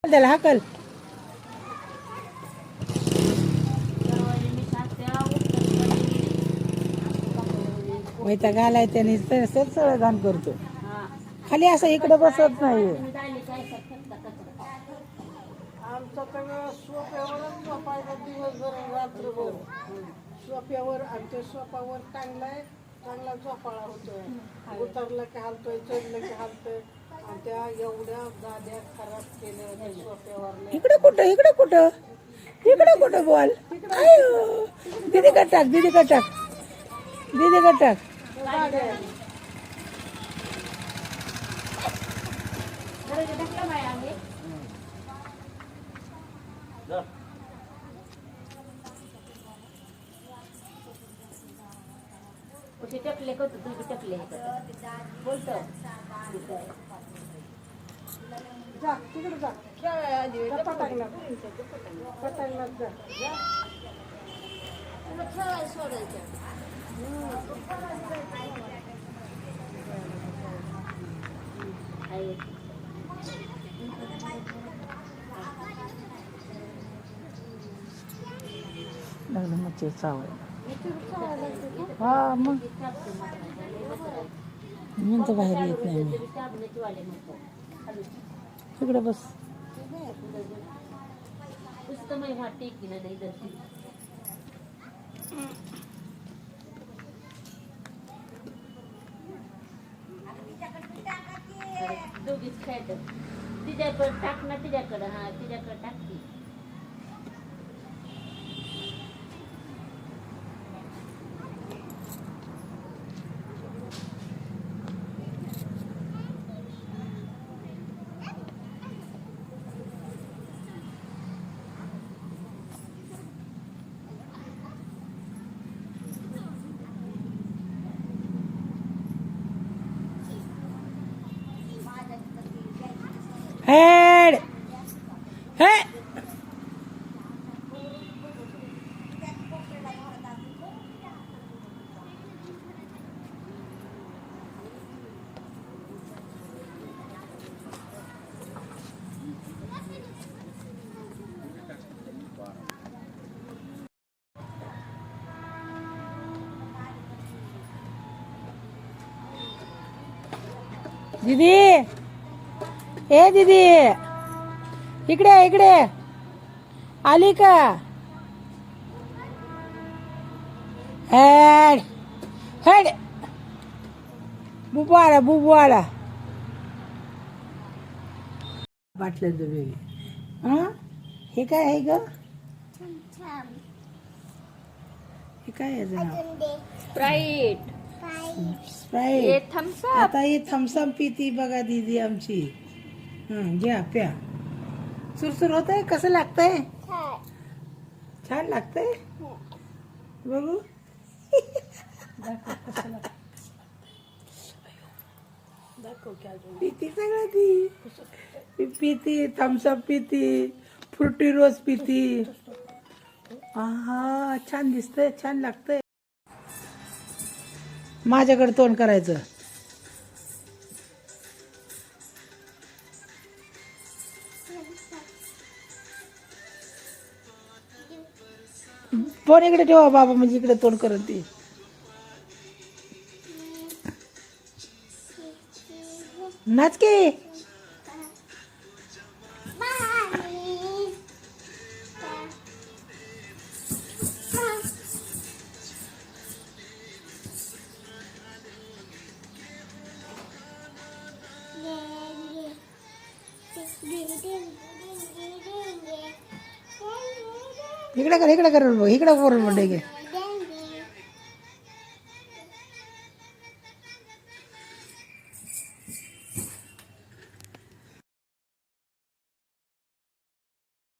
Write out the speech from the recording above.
त्याला हाकल. वैताग आलाय त्याने तसंच सगळं घाण करतो. खाली असं इकडे बसत नाही. आमचा तर सोप्यावरच झोपायचा दिवसभर रात्रभर सोप्यावर. आणि त्या सोप्यावर चांगला झोपाळा होतोय. उतरलं की हालतोय, चढलं की हालतोय. आणि त्या एवढ्या गाद्या खराब केल्या त्या सोप्यावर. इकडे कुठं इकडे कुठं इकडे कुठं बोल. आयो दीदी का टाक, दीदी का टाक, दीदी का टाक. टकले करतो तुझे टकले बोलतो जा तिकडे जा. पटांगणात जा. सोडायचं. लागलं मच्छी चावल. हा मग म्हणतो बाहेर येत नाही मी. तिकडे बस. दोघीच खेळतात. तिच्याकडे टाक ना, तिच्याकडं. हा तिच्याकडे टाकते. हेड हे दीदी, ए दीदी इकडे इकडे आली का. हेड हेड बुबू आला. बाटल्या वेगळी. हा हे काय आहे ग. हे काय आहे स्प्राईट. स्प्राईट. थम्स आता ही थम्सअप पिती बघा दीदी आमची. घ्या प्या. सुरसुर होत आहे. कसं लागतंय. छान लागतंय. बघू पिती सगळं ती पिती. थम्सअप पिती, फ्रुटी रोज पिती. हा छान दिसतंय, छान लागतंय. माझ्याकडे तोंड करायचं. फोन इकडे ठेवा बाबा, म्हणजे इकडे तोंड करत ती. नाच की. इकडे कर बघ. इकडे करून म्हणते